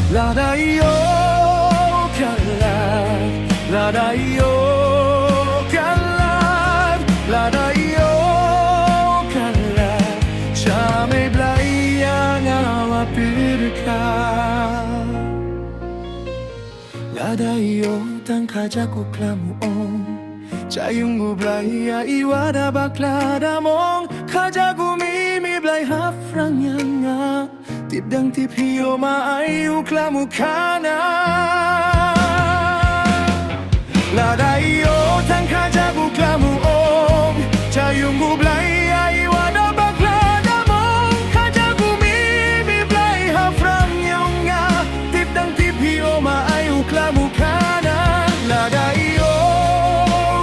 Ladayo kalat, ladayo kalat, ladayo kalat. Siya belayang awapirka. Ladayo tangkajaku klamuong. Iung belaya iwada baklada mong. Kajaku mimi belai hafrangnya nga. Tip dang tip hiyo maayu klamukana. Ladayo tangkajaku klamuong. Iung belaya iwada baklada mong. Kajaku mimi belai hafrangnya nga. Tip dang tip hiyo maayu klamukana. Ladayo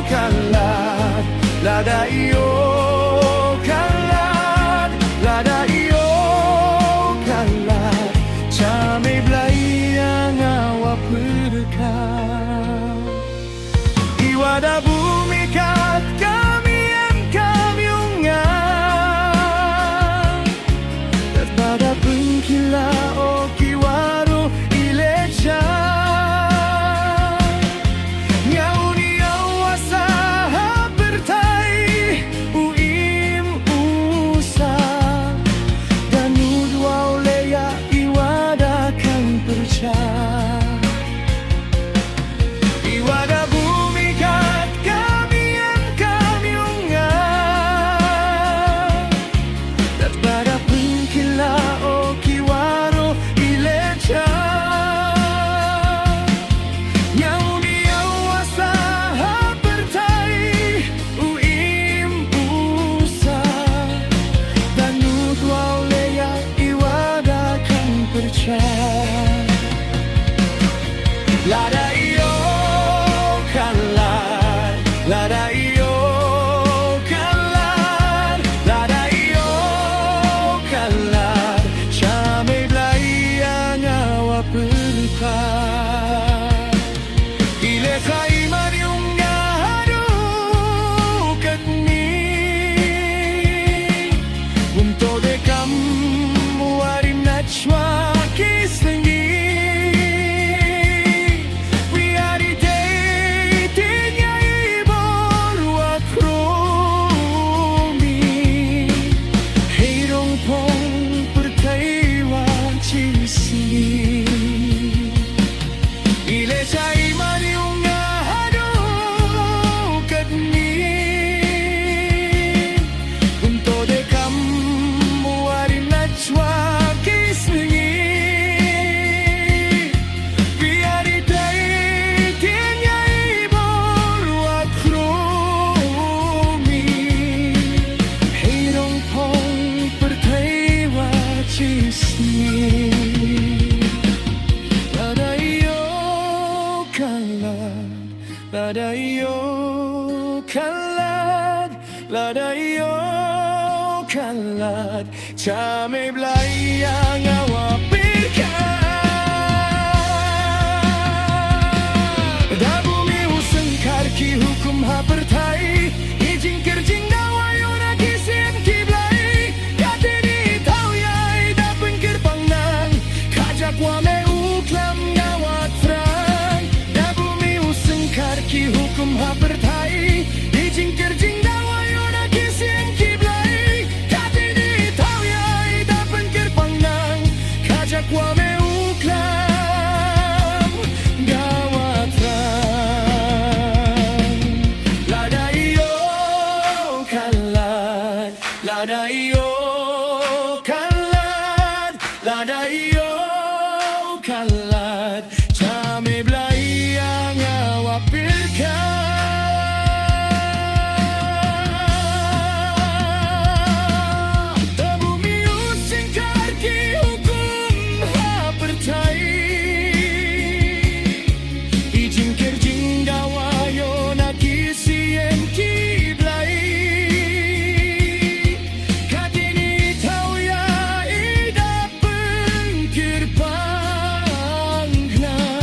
kalat, ladayo kalat, ladayo kalat. Siya belayang awapirka. Iwada bumi kat kami yang kamyungan. Daripada pengkila o kiwaru ilecha. Iwada bumi kat kami yang kamyungan. Daripada pengkila o kiwaro ilecha. Yang uniawasa bertai uim usa. Dan udwau leya iwada kan percaya. Ladayo kalat, ladayo kalat, ladayo kalat. Siya belayang awapirka. Ilekay man yung gahadukat ni. Unto de kamu warin nachwa kislingi. Ladayo kalat, ladayo kalat. Siya belayang awapirka. Da bumi usengkar ki hukum hapertai. Ijing kerjing dawayo na kisien kiblai. Katini tau yai da pengkir pangnang. Kajak wame uklam ngawat terang. Da bumi usengkar ki hukum hapertai. Ijing kerjing dawayo na kisien kiblai. Katini tau yai da pengkir pangnang. Kajak wame uklam ngawat terang. Ladayo kalat, ladayo kalat, ladayo kalat. Siya belayang awapirka. Da bumi usengkar ki hukum hapertai. Ijing kerjing dawayo na kisien kiblai. Katini tau ya ida pengkir pangnang.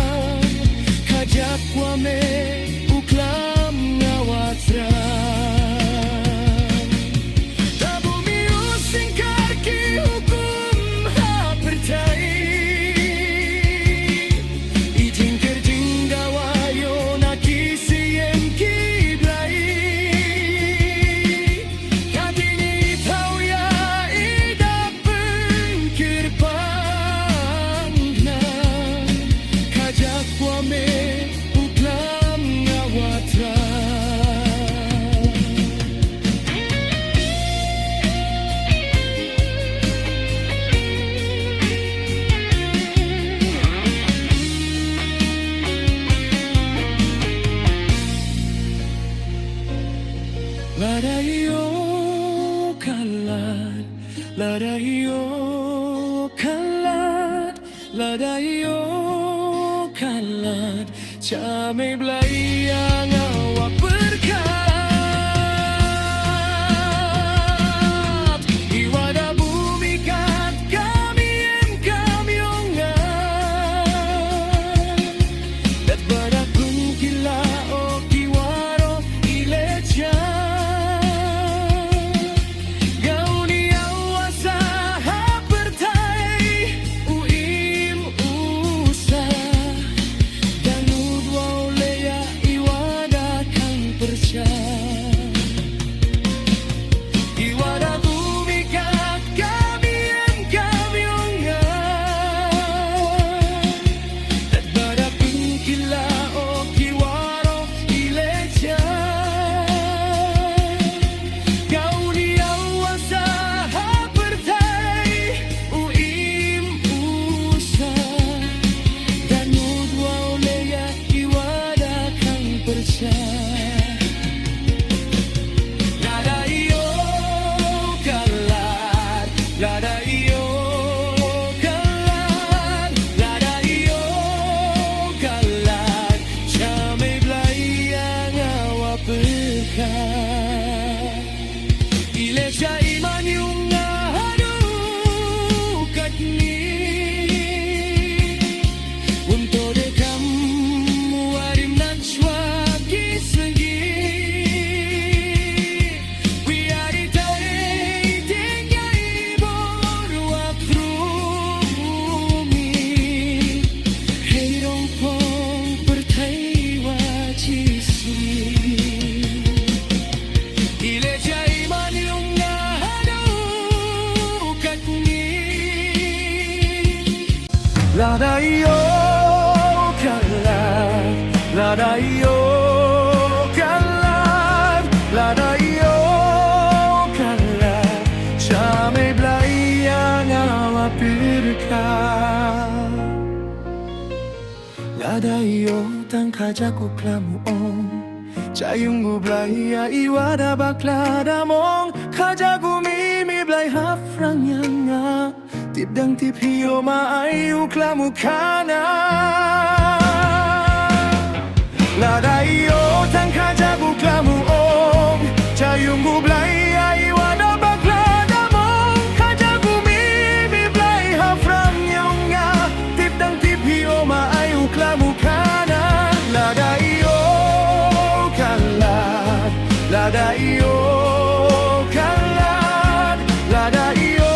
kalat Camai belayang awak berkat Iwada bumi kat kami yang kami ongan Dat badak pun kila o kiwaro ileja Ladayo kalat, ladayo kalat, ladayo kalat Camai belayang awak berkat Ladayo tangkajaku klamu om Cayunggu belaya iwada baklada mong Kajagu mimi belai hafrang yang Tip dang tip hiyo maayu klamu kana Ladayo tangkajagu klamu om Cayunggu belaya iwada baklada mong Kajagu mimi belai hafrang yang Tip dang tip hiyo maayu klamu kana Ladayo kalat, ladayo kalat, ladayo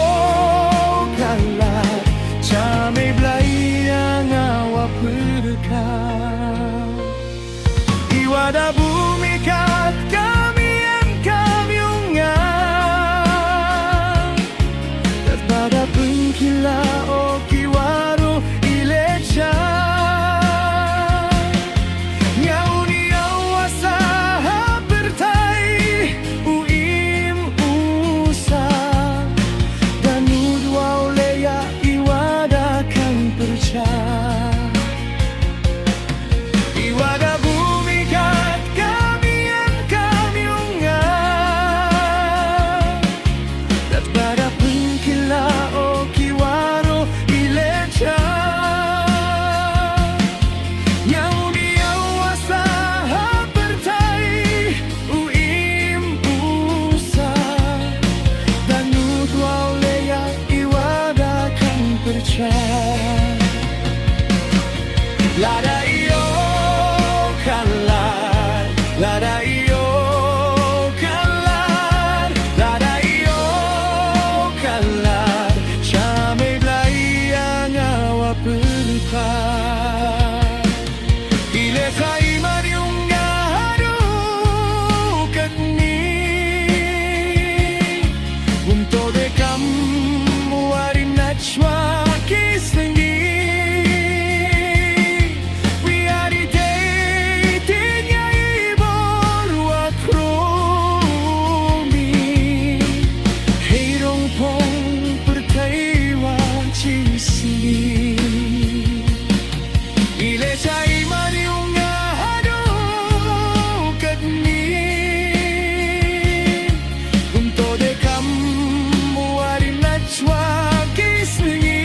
kalat Camai belayang awak berkat Iwada bumi kat kami yang kami ungan Dat pada pengkila o kiwaro ileja Iwada bumi kat kami yang kami ungan Dat pada pengkila o kiwaro ileja Yang diawasa bertai uim usa Dan nudwa leya iwada kan percaya Ladayo kalat, ladayo kalat, ladayo kalat Camai belayang awak berkat Ile kaiman yung ngahado katni Unto de kamu warin nachwa kislingi Swagi swingi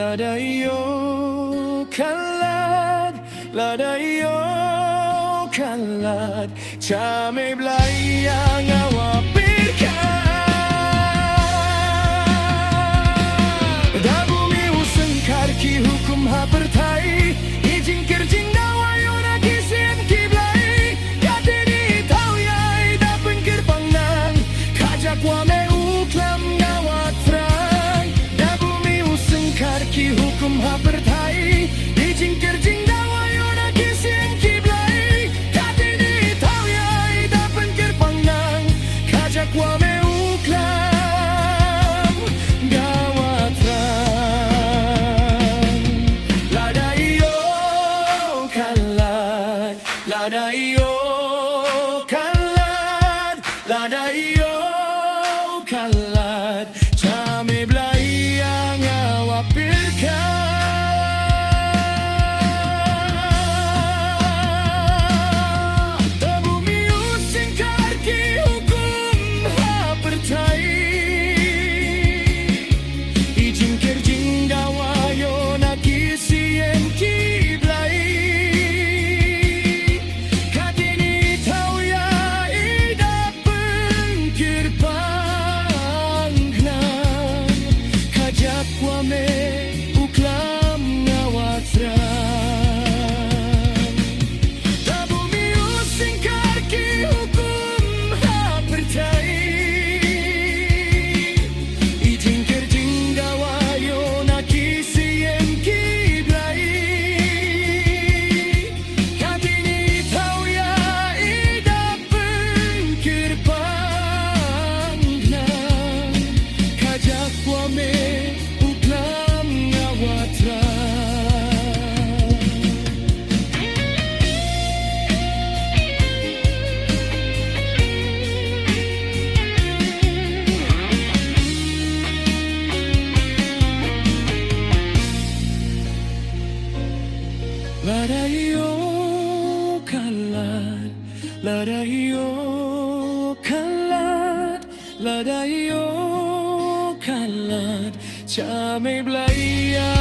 Ladayo kalat, ladayo kalat, Camai belayang awak berkat. Da bumi usengkar ki hukum hapertai, ijing kerjing dawayo na kisien kiblai, katini tau yai da pengker pangnang, kajak wame uklam ngawat terang. Da bumi usengkar ki hukum hapertai, ijing kerjing dawayo na kisien kiblai, katini tau yai da pengker pangnang, kajak wame uklam ngawat terang. Ladayo kalat, ladayo kalat, ladayo kalat, Camai belayang awak berkat. Da bumi usengkar ki hukum hapertai, ijing kerjing dawayo na kisien kiblai, katini tau yai da pengker pangnang, kajak wame uklam ngawat terang. Da bumi usengkar ki hukum hapertai, ijing kerjing dawayo na kisien kiblai, katini tau yai da pengker pangnang, kajak wame uklam ngawat terang. Ladayo kalat, ladayo kalat, ladayo kalat, Camai belayang